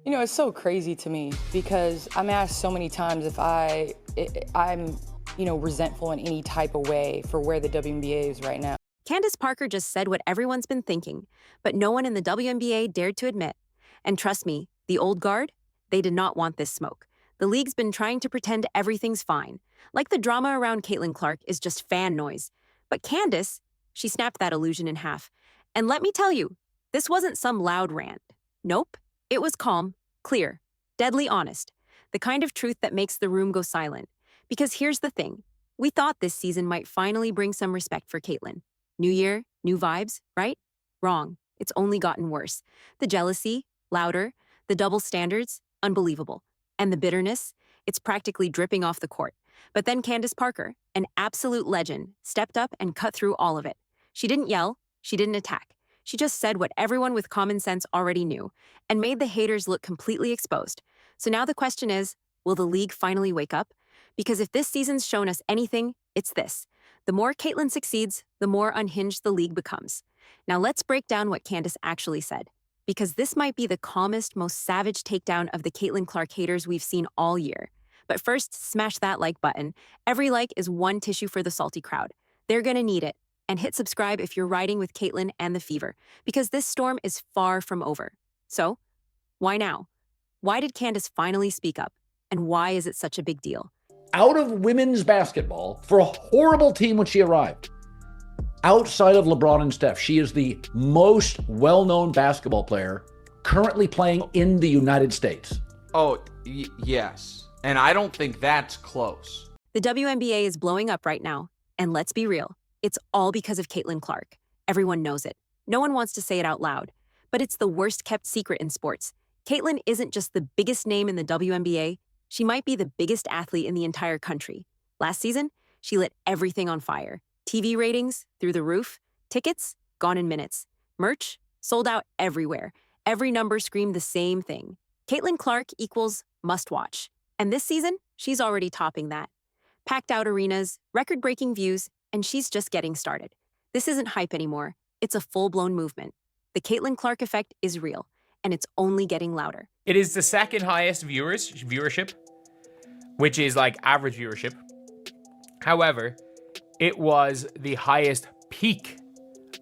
It's so crazy to me because I'm asked so many times if I'm, resentful in any type of way for where the WNBA is right now. Candace Parker just said what everyone's been thinking, but no one in the WNBA dared to admit. And trust me, the old guard, they did not want this smoke. The league's been trying to pretend everything's fine, like the drama around Caitlin Clark is just fan noise. But Candace, she snapped that illusion in half. And let me tell you, this wasn't some loud rant. Nope, it was calm, clear, deadly honest, the kind of truth that makes the room go silent. Because here's the thing, we thought this season might finally bring some respect for Caitlin. New year, new vibes, right? Wrong. It's only gotten worse. The jealousy, louder. The double standards, unbelievable. And the bitterness, it's practically dripping off the court. But then Candace Parker, an absolute legend, stepped up and cut through all of it. She didn't yell, she didn't attack. She just said what everyone with common sense already knew and made the haters look completely exposed. So now the question is, will the league finally wake up? Because if this season's shown us anything, it's this. The more Caitlin succeeds, the more unhinged the league becomes. Now let's break down what Candace actually said, because this might be the calmest, most savage takedown of the Caitlin Clark haters we've seen all year. But first, smash that like button. Every like is one tissue for the salty crowd. They're gonna need it. And hit subscribe if you're riding with Caitlin and the fever, because this storm is far from over. So, why now? Why did Candace finally speak up? And why is it such a big deal? Out of women's basketball for a horrible team when she arrived. Outside of LeBron and Steph, she is the most well-known basketball player currently playing in the United States. Oh, yes. And I don't think that's close. The WNBA is blowing up right now. And let's be real, it's all because of Caitlin Clark. Everyone knows it. No one wants to say it out loud. But it's the worst-kept secret in sports. Caitlin isn't just the biggest name in the WNBA, she might be the biggest athlete in the entire country. Last season, she lit everything on fire. TV ratings, through the roof. Tickets, gone in minutes. Merch, sold out everywhere. Every number screamed the same thing. Caitlin Clark equals must-watch. And this season, she's already topping that. Packed out arenas, record-breaking views, and she's just getting started. This isn't hype anymore. It's a full-blown movement. The Caitlin Clark effect is real, and it's only getting louder. It is the second highest viewership, which is like average viewership. However, it was the highest peak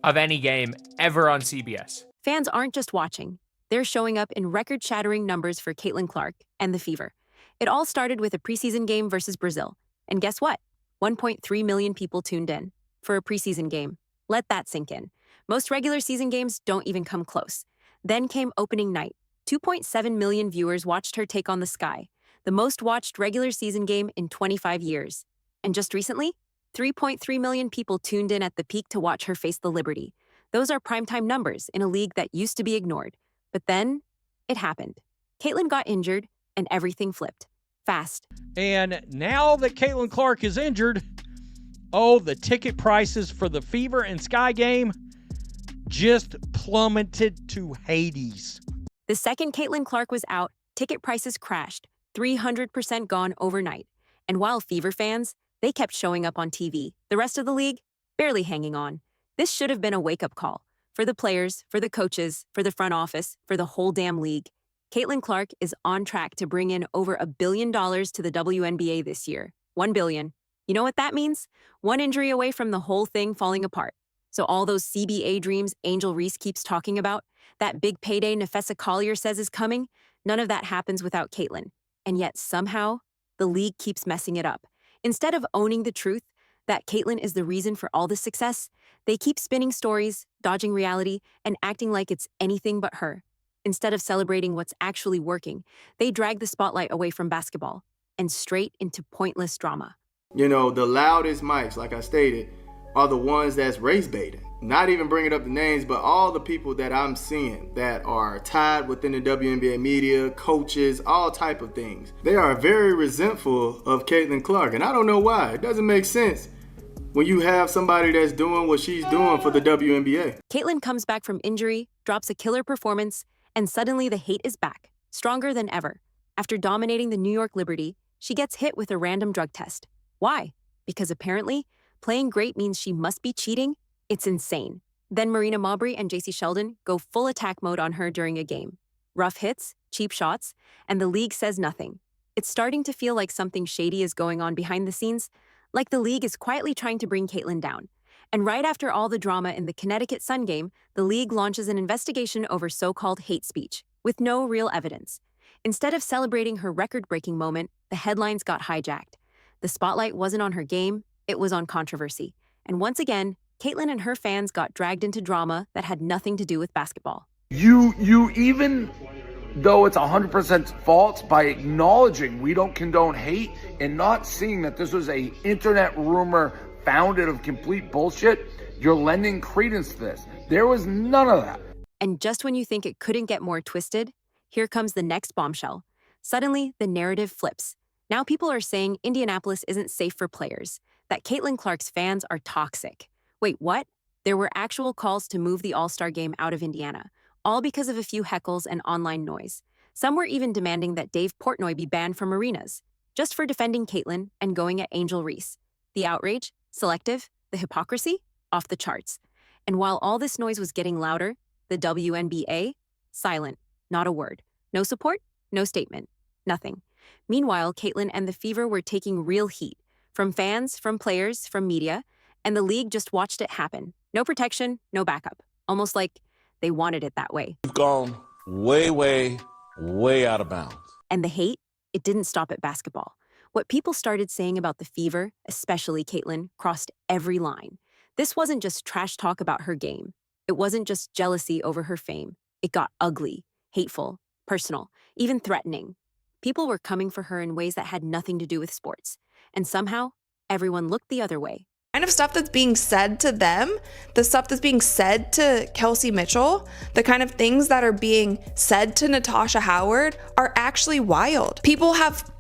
of any game ever on CBS. Fans aren't just watching. They're showing up in record-shattering numbers for Caitlin Clark and the Fever. It all started with a preseason game versus Brazil. And guess what? 1.3 million people tuned in for a preseason game. Let that sink in. Most regular season games don't even come close. Then came opening night. 2.7 million viewers watched her take on the Sky, the most watched regular season game in 25 years. And just recently, 3.3 million people tuned in at the peak to watch her face the Liberty. Those are primetime numbers in a league that used to be ignored. But then, it happened. Caitlin got injured, and everything flipped. Fast. And now that Caitlin Clark is injured, the ticket prices for the Fever and Sky game just plummeted to Hades. The second Caitlin Clark was out, ticket prices crashed, 300% gone overnight. And while Fever fans, they kept showing up on TV, the rest of the league, barely hanging on. This should have been a wake-up call. For the players, for the coaches, for the front office, for the whole damn league. Caitlin Clark is on track to bring in over $1 billion to the WNBA this year. $1 billion. You know what that means? One injury away from the whole thing falling apart. So all those CBA dreams Angel Reese keeps talking about, that big payday Nefessa Collier says is coming, none of that happens without Caitlin. And yet somehow, the league keeps messing it up. Instead of owning the truth that Caitlin is the reason for all this success, they keep spinning stories, dodging reality, and acting like it's anything but her. Instead of celebrating what's actually working, they drag the spotlight away from basketball and straight into pointless drama. The loudest mics, like I stated, are the ones that's race baiting. Not even bringing up the names, but all the people that I'm seeing that are tied within the WNBA media, coaches, all type of things. They are very resentful of Caitlin Clark, and I don't know why. It doesn't make sense when you have somebody that's doing what she's doing for the WNBA. Caitlin comes back from injury, drops a killer performance, and suddenly the hate is back, stronger than ever. After dominating the New York Liberty, she gets hit with a random drug test. Why? Because apparently, playing great means she must be cheating? It's insane. Then Marina Mabrey and JC Sheldon go full attack mode on her during a game. rough hits, cheap shots, and the league says nothing. It's starting to feel like something shady is going on behind the scenes, like the league is quietly trying to bring Caitlyn down. And right after all the drama in the Connecticut Sun game, the league launches an investigation over so-called hate speech, with no real evidence. Instead of celebrating her record-breaking moment, the headlines got hijacked. The spotlight wasn't on her game, it was on controversy. And once again, Caitlyn and her fans got dragged into drama that had nothing to do with basketball. You even though it's 100% false, by acknowledging we don't condone hate and not seeing that this was a internet rumor founded of complete bullshit, you're lending credence to this. There was none of that. And just when you think it couldn't get more twisted, here comes the next bombshell. Suddenly, the narrative flips. Now people are saying Indianapolis isn't safe for players, that Caitlyn Clark's fans are toxic. Wait, what? There were actual calls to move the All-Star game out of Indiana, all because of a few heckles and online noise. Some were even demanding that Dave Portnoy be banned from arenas, just for defending Caitlyn and going at Angel Reese. The outrage, selective, the hypocrisy, off the charts. And while all this noise was getting louder, the WNBA, silent, not a word. No support, no statement, nothing. Meanwhile, Caitlyn and the Fever were taking real heat, from fans, from players, from media, and the league just watched it happen. No protection, no backup. Almost like they wanted it that way. We've gone way out of bounds. And the hate, it didn't stop at basketball. What people started saying about the Fever, especially Caitlyn, crossed every line. This wasn't just trash talk about her game. It wasn't just jealousy over her fame. It got ugly, hateful, personal, even threatening. People were coming for her in ways that had nothing to do with sports. And somehow, everyone looked the other way. Kind of stuff that's being said to them, the stuff that's being said to Kelsey Mitchell, the kind of things that are being said to Natasha Howard are actually wild. People have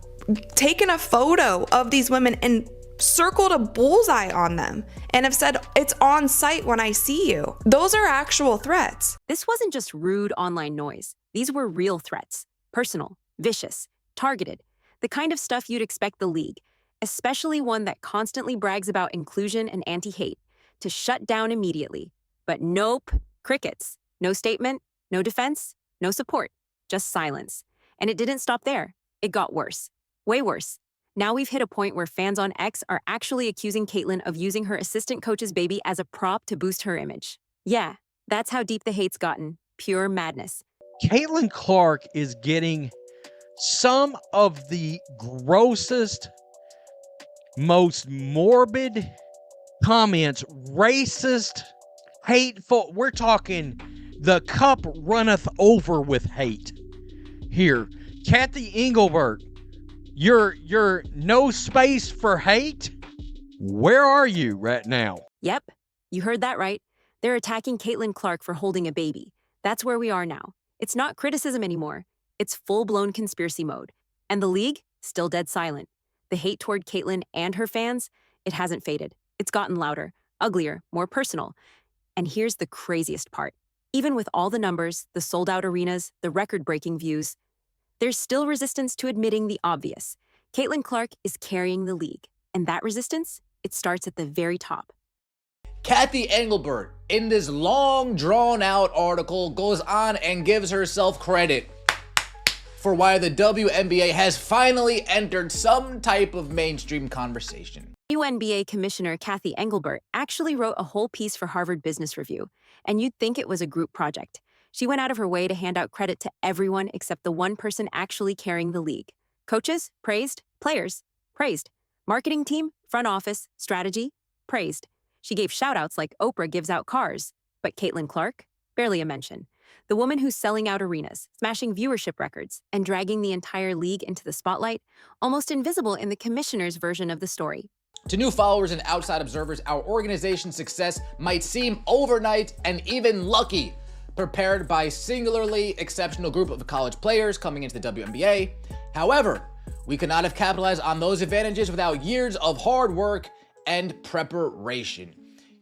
taken a photo of these women and circled a bullseye on them and have said, it's on site when I see you. Those are actual threats. This wasn't just rude online noise. These were real threats. Personal, vicious, targeted. The kind of stuff you'd expect the league, especially one that constantly brags about inclusion and anti-hate, to shut down immediately. But nope, crickets. No statement, no defense, no support, just silence. And it didn't stop there. It got worse. Way worse. Now we've hit a point where fans on X are actually accusing Caitlyn of using her assistant coach's baby as a prop to boost her image. Yeah, that's how deep the hate's gotten. Pure madness. Caitlyn Clark is getting some of the grossest, most morbid comments, racist, hateful. We're talking the cup runneth over with hate. Here, Kathy Engelbert, you're no space for hate? Where are you right now? Yep, you heard that right. They're attacking Caitlyn Clark for holding a baby. That's where we are now. It's not criticism anymore. It's full-blown conspiracy mode. And the league, still dead silent. The hate toward Caitlyn and her fans, it hasn't faded. It's gotten louder, uglier, more personal. And here's the craziest part. Even with all the numbers, the sold-out arenas, the record-breaking views, there's still resistance to admitting the obvious. Caitlyn Clark is carrying the league. And that resistance, it starts at the very top. Kathy Engelbert, in this long, drawn-out article, goes on and gives herself credit for why the WNBA has finally entered some type of mainstream conversation. WNBA Commissioner Kathy Engelbert actually wrote a whole piece for Harvard Business Review, and you'd think it was a group project. She went out of her way to hand out credit to everyone except the one person actually carrying the league. Coaches, praised. Players, praised. Marketing team, front office, strategy, praised. She gave shout-outs like Oprah gives out cars. But Caitlyn Clark? Barely a mention. The woman who's selling out arenas, smashing viewership records, and dragging the entire league into the spotlight, almost invisible in the commissioner's version of the story. To new followers and outside observers, our organization's success might seem overnight and even lucky, prepared by a singularly exceptional group of college players coming into the WNBA. However, we could not have capitalized on those advantages without years of hard work and preparation.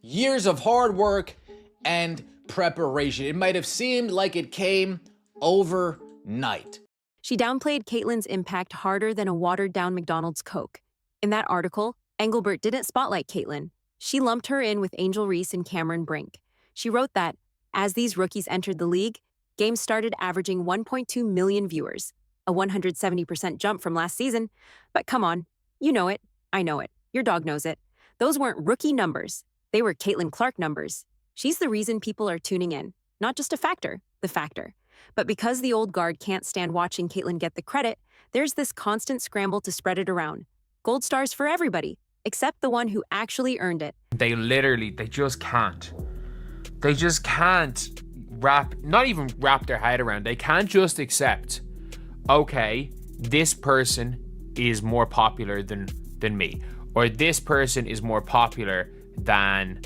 Years of hard work and preparation. It might have seemed like it came overnight. She downplayed Caitlyn's impact harder than a watered-down McDonald's Coke. In that article, Engelbert didn't spotlight Caitlyn. She lumped her in with Angel Reese and Cameron Brink. She wrote that, as these rookies entered the league, games started averaging 1.2 million viewers, a 170% jump from last season. But come on, you know it, I know it, your dog knows it. Those weren't rookie numbers. They were Caitlin Clark numbers. She's the reason people are tuning in, not just a factor, the factor. But because the old guard can't stand watching Caitlin get the credit, there's this constant scramble to spread it around. Gold stars for everybody, except the one who actually earned it. They just can't. They just can't not even wrap their head around. They can't just accept, okay, this person is more popular than me, or this person is more popular than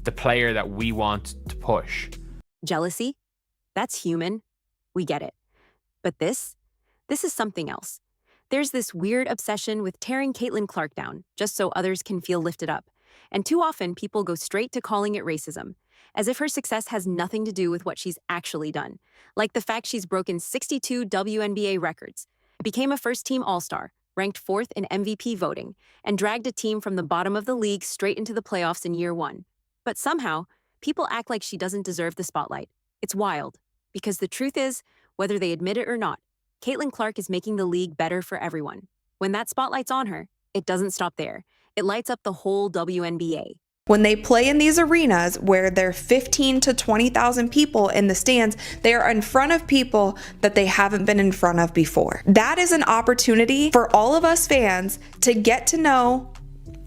the player that we want to push. Jealousy? That's human. We get it. But this is something else. There's this weird obsession with tearing Caitlin Clark down, just so others can feel lifted up. And too often, people go straight to calling it racism, as if her success has nothing to do with what she's actually done. Like the fact she's broken 62 WNBA records, became a first-team All-Star, ranked 4th in MVP voting, and dragged a team from the bottom of the league straight into the playoffs in year 1. But somehow, people act like she doesn't deserve the spotlight. It's wild, because the truth is, whether they admit it or not, Caitlin Clark is making the league better for everyone. When that spotlight's on her, it doesn't stop there. It lights up the whole WNBA. When they play in these arenas where there are 15 to 20,000 people in the stands, they are in front of people that they haven't been in front of before. That is an opportunity for all of us fans to get to know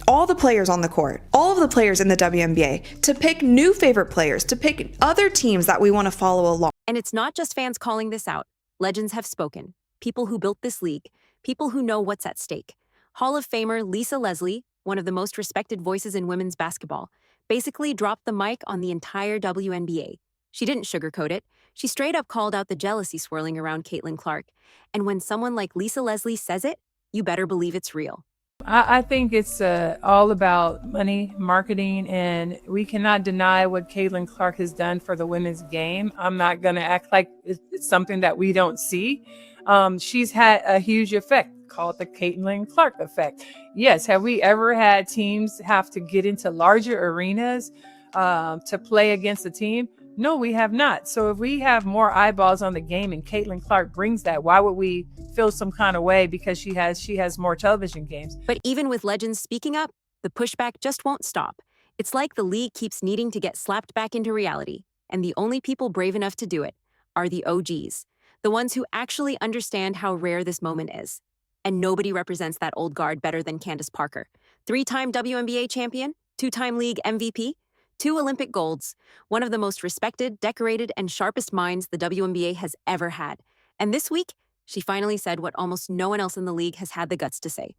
all the players on the court, all of the players in the WNBA, to pick new favorite players, to pick other teams that we want to follow along. And it's not just fans calling this out. Legends have spoken. People who built this league. People who know what's at stake. Hall of Famer Lisa Leslie, one of the most respected voices in women's basketball, basically dropped the mic on the entire WNBA. She didn't sugarcoat it. She straight up called out the jealousy swirling around Caitlin Clark. And when someone like Lisa Leslie says it, you better believe it's real. I think it's all about money, marketing, and we cannot deny what Caitlin Clark has done for the women's game. I'm not going to act like it's something that we don't see. She's had a huge effect. Call it the Caitlin Clark effect. Yes, have we ever had teams have to get into larger arenas to play against a team? No, we have not. So if we have more eyeballs on the game and Caitlin Clark brings that, why would we feel some kind of way because she has more television games? But even with legends speaking up, the pushback just won't stop. It's like the league keeps needing to get slapped back into reality, and the only people brave enough to do it are the OGs, the ones who actually understand how rare this moment is. And nobody represents that old guard better than Candace Parker, 3-time WNBA champion, 2-time league MVP, 2 Olympic golds, one of the most respected, decorated, and sharpest minds the WNBA has ever had. And this week, she finally said what almost no one else in the league has had the guts to say.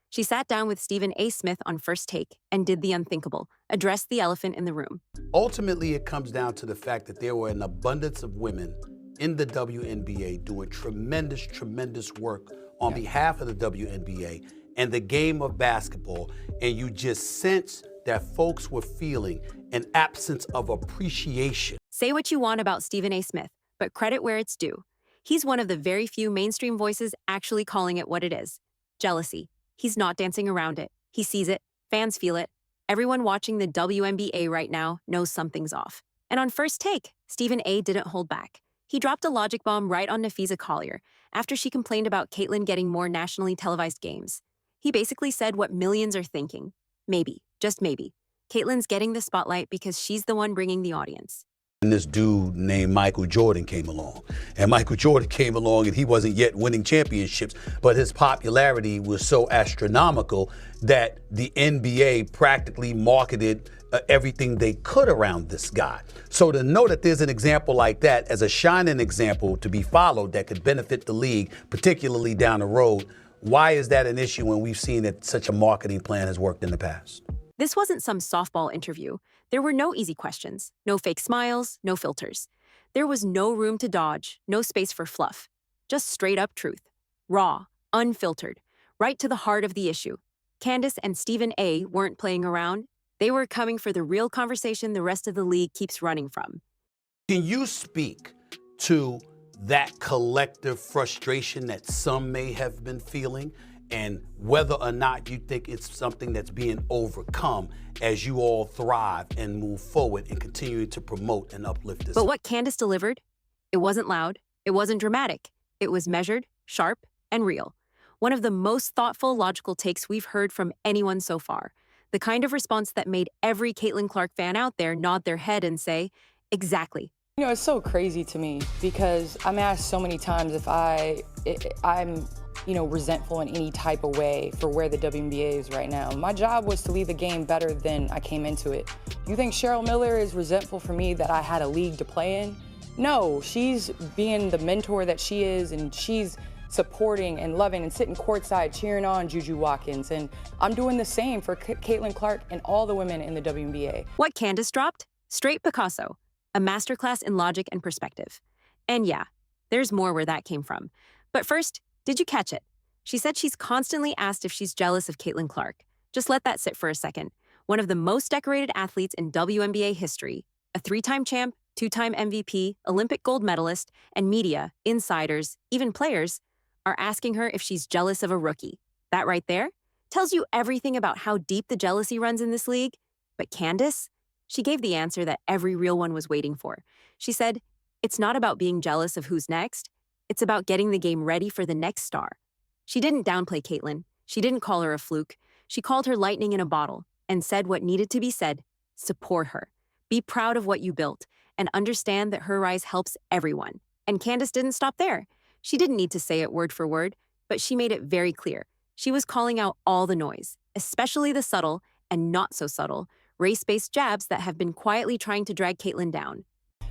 She sat down with Stephen A. Smith on First Take and did the unthinkable, addressed the elephant in the room. Ultimately, it comes down to the fact that there were an abundance of women in the WNBA doing tremendous, tremendous work on behalf of the WNBA and the game of basketball, and you just sense that folks were feeling an absence of appreciation. Say what you want about Stephen A. Smith, but credit where it's due. He's one of the very few mainstream voices actually calling it what it is. Jealousy. He's not dancing around it. He sees it. Fans feel it. Everyone watching the WNBA right now knows something's off. And on First Take, Stephen A. didn't hold back. He dropped a logic bomb right on Nafisa Collier after she complained about Caitlin getting more nationally televised games. He basically said what millions are thinking. Maybe, just maybe, Caitlin's getting the spotlight because she's the one bringing the audience. And this dude named Michael Jordan came along. And Michael Jordan came along and he wasn't yet winning championships, but his popularity was so astronomical that the NBA practically marketed everything they could around this guy. So to know that there's an example like that as a shining example to be followed that could benefit the league, particularly down the road, why is that an issue when we've seen that such a marketing plan has worked in the past? This wasn't some softball interview. There were no easy questions, no fake smiles, no filters. There was no room to dodge, no space for fluff. Just straight up truth. Raw, unfiltered, right to the heart of the issue. Candace and Stephen A. weren't playing around. They were coming for the real conversation the rest of the league keeps running from. Can you speak to that collective frustration that some may have been feeling, and whether or not you think it's something that's being overcome as you all thrive and move forward and continue to promote and uplift this? But what Candace delivered, It wasn't loud. It wasn't dramatic. It was measured, sharp, and real. One of the most thoughtful, logical takes we've heard from anyone so far. The kind of response that made every Caitlin Clark fan out there nod their head and say, exactly. You know, it's so crazy to me because I'm asked so many times if I'm resentful in any type of way for where the WNBA is right now. My job was to leave the game better than I came into it. You think Cheryl Miller is resentful for me that I had a league to play in? No, she's being the mentor that she is, and she's supporting and loving and sitting courtside cheering on Juju Watkins. And I'm doing the same for Caitlin Clark and all the women in the WNBA. What Candace dropped? Straight Picasso, a masterclass in logic and perspective. And yeah, there's more where that came from. But first, did you catch it? She said she's constantly asked if she's jealous of Caitlin Clark. Just let that sit for a second. One of the most decorated athletes in WNBA history, a 3-time champ, 2-time MVP, Olympic gold medalist, and media, insiders, even players, are asking her if she's jealous of a rookie. That right there tells you everything about how deep the jealousy runs in this league. But Candace, she gave the answer that every real one was waiting for. She said, it's not about being jealous of who's next. It's about getting the game ready for the next star. She didn't downplay Caitlin. She didn't call her a fluke. She called her lightning in a bottle and said what needed to be said. Support her. Be proud of what you built and understand that her rise helps everyone. And Candace didn't stop there. She didn't need to say it word for word, but she made it very clear. She was calling out all the noise, especially the subtle and not so subtle race-based jabs that have been quietly trying to drag Caitlin down.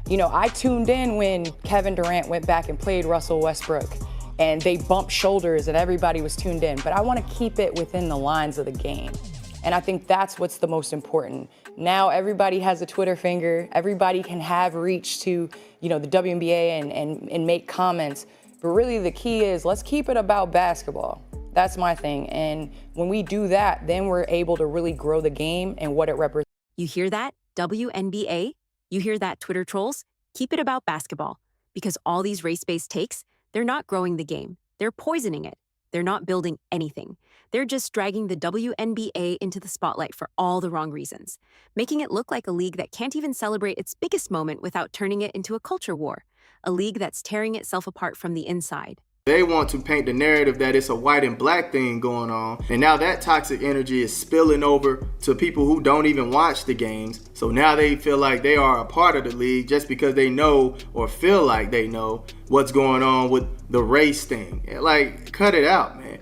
You know, I tuned in when Kevin Durant went back and played Russell Westbrook, and they bumped shoulders and everybody was tuned in. But I want to keep it within the lines of the game. And I think that's what's the most important. Now everybody has a Twitter finger. Everybody can have reach to, the WNBA and make comments. But really the key is let's keep it about basketball. That's my thing. And when we do that, then we're able to really grow the game and what it represents. You hear that, WNBA? You hear that, Twitter trolls? Keep it about basketball. Because all these race-based takes, they're not growing the game. They're poisoning it. They're not building anything. They're just dragging the WNBA into the spotlight for all the wrong reasons, making it look like a league that can't even celebrate its biggest moment without turning it into a culture war, a league that's tearing itself apart from the inside. They want to paint the narrative that it's a white and black thing going on. And now that toxic energy is spilling over to people who don't even watch the games. So now they feel like they are a part of the league just because they know or feel like they know what's going on with the race thing. Like, cut it out, man.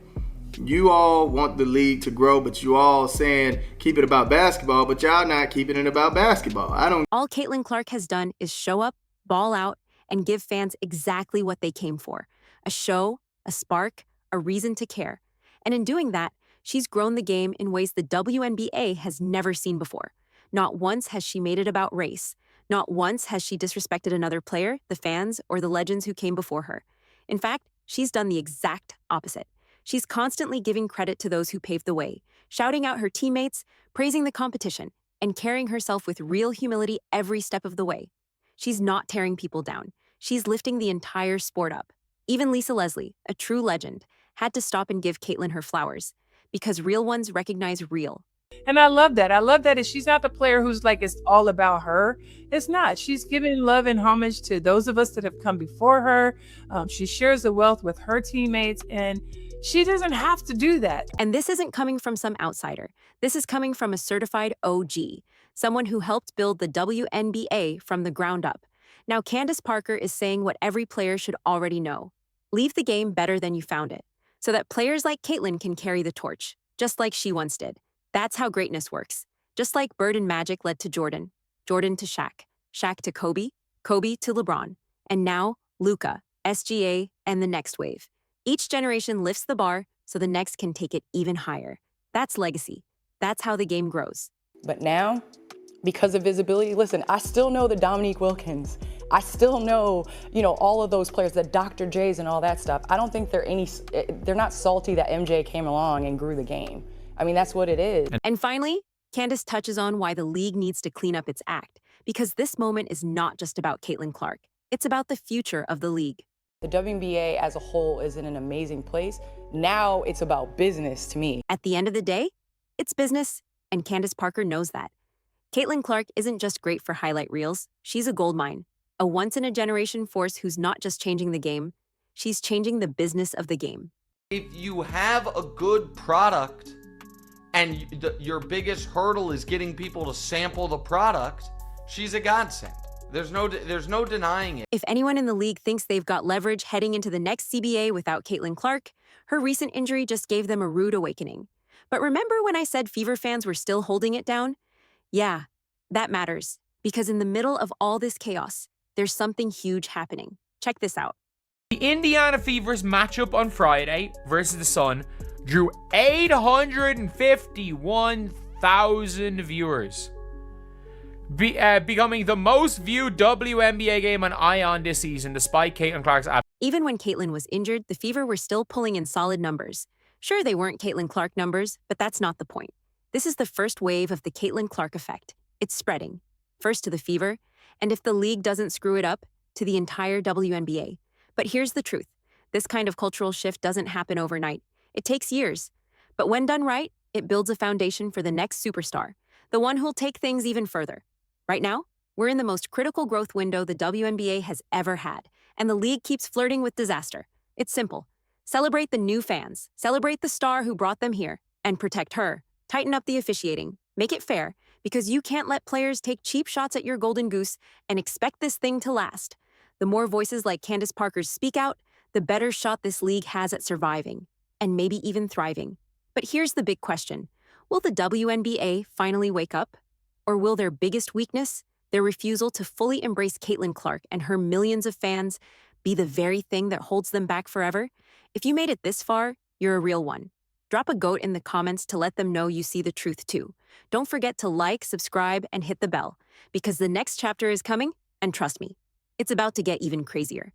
You all want the league to grow, but you all saying keep it about basketball, but y'all not keeping it about basketball. All Caitlin Clark has done is show up, ball out, and give fans exactly what they came for. A show, a spark, a reason to care. And in doing that, she's grown the game in ways the WNBA has never seen before. Not once has she made it about race. Not once has she disrespected another player, the fans, or the legends who came before her. In fact, she's done the exact opposite. She's constantly giving credit to those who paved the way, shouting out her teammates, praising the competition, and carrying herself with real humility every step of the way. She's not tearing people down. She's lifting the entire sport up. Even Lisa Leslie, a true legend, had to stop and give Caitlin her flowers, because real ones recognize real. And I love that. I love that she's not the player who's like, it's all about her. It's not. She's giving love and homage to those of us that have come before her. She shares the wealth with her teammates, and she doesn't have to do that. And this isn't coming from some outsider. This is coming from a certified OG, someone who helped build the WNBA from the ground up. Now, Candace Parker is saying what every player should already know. Leave the game better than you found it, so that players like Caitlin can carry the torch, just like she once did. That's how greatness works. Just like Bird and Magic led to Jordan, Jordan to Shaq, Shaq to Kobe, Kobe to LeBron, and now Luka, SGA, and the next wave. Each generation lifts the bar so the next can take it even higher. That's legacy. That's how the game grows. But now, because of visibility, listen, I still know the Dominique Wilkins. I still know, all of those players, the Dr. J's and all that stuff. I don't think they're not salty that MJ came along and grew the game. I mean, that's what it is. And finally, Candace touches on why the league needs to clean up its act, because this moment is not just about Caitlin Clark. It's about the future of the league. The WNBA as a whole is in an amazing place. Now it's about business to me. At the end of the day, it's business, and Candace Parker knows that. Caitlin Clark isn't just great for highlight reels. She's a goldmine. A once-in-a-generation force who's not just changing the game, she's changing the business of the game. If you have a good product and your biggest hurdle is getting people to sample the product, she's a godsend. There's no denying it. If anyone in the league thinks they've got leverage heading into the next CBA without Caitlin Clark, her recent injury just gave them a rude awakening. But remember when I said Fever fans were still holding it down? Yeah, that matters, because in the middle of all this chaos, there's something huge happening. Check this out. The Indiana Fever's matchup on Friday versus the Sun drew 851,000 viewers, becoming the most viewed WNBA game on ION this season, despite Caitlin Clark's absence. Even when Caitlin was injured, the Fever were still pulling in solid numbers. Sure, they weren't Caitlin Clark numbers, but that's not the point. This is the first wave of the Caitlin Clark effect. It's spreading. First to the Fever, and if the league doesn't screw it up, to the entire WNBA. But here's the truth. This kind of cultural shift doesn't happen overnight. It takes years. But when done right, it builds a foundation for the next superstar, the one who'll take things even further. Right now, we're in the most critical growth window the WNBA has ever had, and the league keeps flirting with disaster. It's simple. Celebrate the new fans, celebrate the star who brought them here, and protect her. Tighten up the officiating, make it fair, because you can't let players take cheap shots at your golden goose and expect this thing to last. The more voices like Candace Parker's speak out, the better shot this league has at surviving, and maybe even thriving. But here's the big question. Will the WNBA finally wake up? Or will their biggest weakness, their refusal to fully embrace Caitlin Clark and her millions of fans, be the very thing that holds them back forever? If you made it this far, you're a real one. Drop a goat in the comments to let them know you see the truth too. Don't forget to like, subscribe, and hit the bell, because the next chapter is coming, and trust me, it's about to get even crazier.